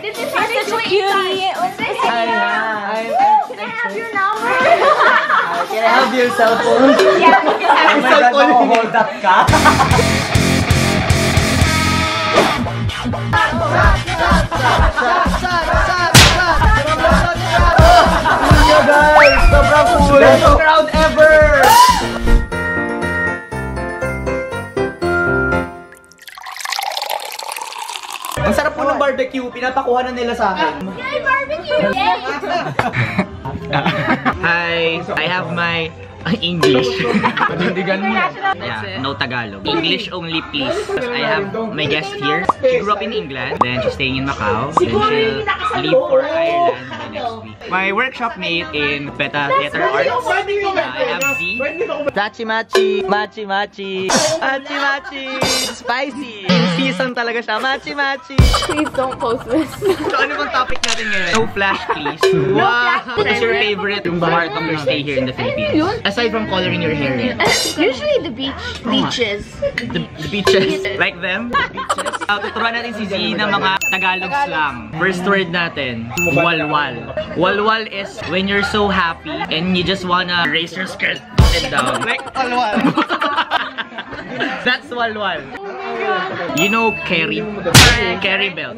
This is such a cutie. Can I have your number? I have your cell phone? Yeah, you can have your cell phone. Hold up ka? Guys, sobrang cool! Best crowd ever! Ang sarap po ng barbecue, pinapakuha na nila sa akin. Yay, barbecue! Yay! Hi, I have my English. Yeah, no Tagalog. English only, please. I have my guest here. She grew up in England, then she's staying in Macau. Then she'll leave for Ireland by next week. My workshop mate in Beta Theater Arts. I have Z. Machi machi, machi machi, machi machi, spicy. In season talaga siya, machi machi. Please don't post this. So ano bang topic natin ngayon? No flash, please. Wow! What's your favorite part of your stay here in the Philippines? Aside from coloring your hair. Usually the beaches. The beaches. Like them? Beaches. Tuturuan natin si Z ng mga Tagalog slang. First word natin, walwal. Walwal is when you're so happy and you just wanna raise your skirt up and down. Like walwal. That's walwal. You know carry? Carry belt.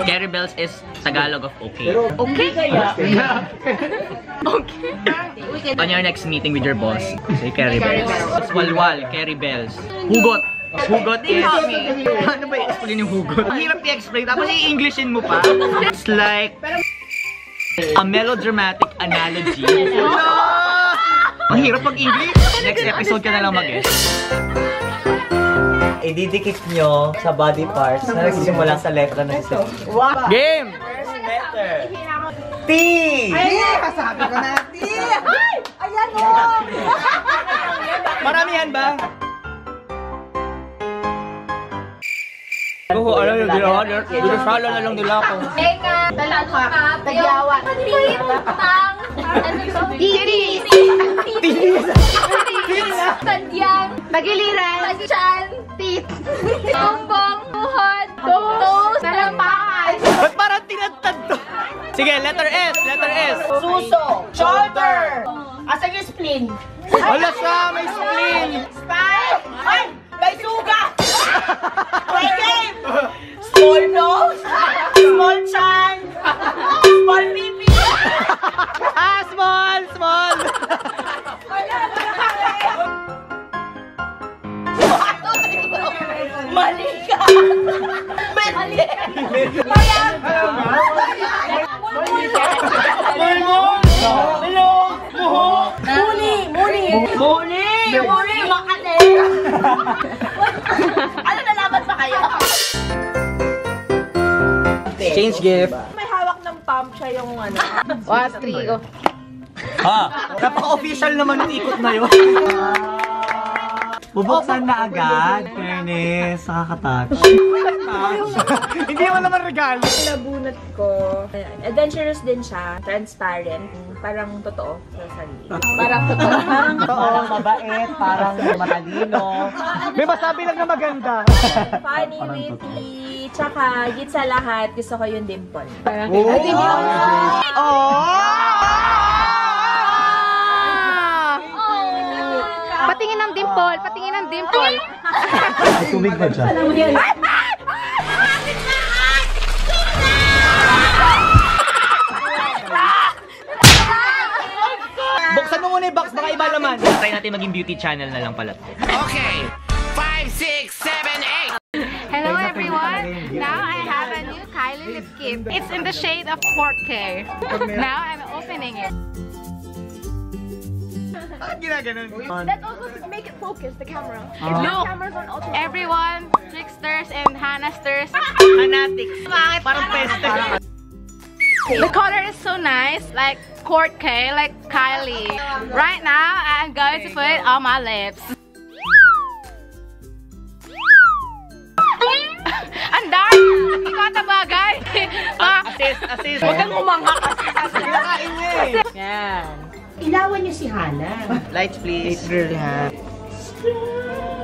Carry bells is Tagalog of okay. Okay? Okay. On your next meeting with your boss, say carry bells. It's walwal, carry bells. Hugot. Hugot is... Ano ba i-explain yung hugot? Ang hirap i-explain, tapos i-Englishin mo pa. It's like... a melodramatic analogy. Ang hirap pag-English. Next episode ka na lang mag-guess. Ididikit nyo sa body parts na nagsisimula sa letra ng isa. Game! First letter. T! Ay, kasabi ko na. T! Ay! Ayan o! Maramihan ba? Oo, alam nyo, dinasala na lang nila ako. Teka, talakap, tagyawan, tang, titis, tadyang, tagiliran, tagchan, tit, tumbong, tuhod, toes, talampakan. Ba't parang tinatad to? Sige, letter S, letter S. Suso. Shoulder. Asan yung spleen? Wala siya, may spleen. Spine. Ay! May suga! May game! Small nose. Small chan. Small pipi. Ah, small, small. Mali ka! Mali! Mayang! Muli! Muli! Muli! Muli! Makali! Ano, nalaman pa kayo? Change gift. May hawak ng pump siya yung ano. 1, 3, go. Ha! Napaka-official naman yung ikot na yun. Bubuksan na agad. Fairness, nakaka-touch. Hindi mo naman regalo. Nabunot ko. Adventurous din siya. Transparent. Parang totoo sa sarili. Parang totoo. Parang mabait, parang matalino. May masabi lang na maganda. Funny, witty. Tsaka, higit sa lahat, gusto ko yung dimple. Parang Patingin ng dimple, patingin ng dimple. May tubig ba dyan? Buksan mo muna yung box, baka iba naman. Try natin maging beauty channel na lang pala. Okay! 5, 6, 7, 8! Hello everyone! Now I have a new Kylie lip kit. It's in the shade of pork care. Now I'm opening it. Let's also make it focus, the camera. Look! Camera's on ultra. Everyone, tricksters and hanasters. Fanatics. Parang peste. The color is so nice, like court K, like Kylie. Right now, I'm going to put it on my lips. Ang dark! Ikaw tabagay! Assist. Huwag kang umangak. Kinakain niya eh. Yan. Ilawan niyo si Hana. Lights please. Girl ha.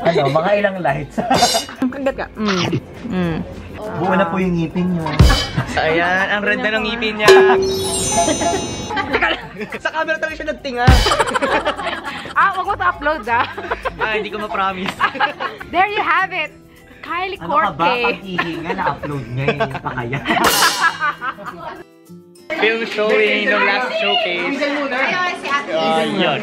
Ano, mga ilang lights? Kagat ka. Buo na po yung ngipin nyo. Ayan, ang red na ng ngipin niya. Sa camera talaga siya nagtinga. Wag mo to-upload Hindi ko ma-promise. There you have it. Kylie Ano ka ba? Cortez. Pag-ihinga, na-upload niya yun. Pakaya. Film showing ng last showcase. Ayun, si Ate. Yun.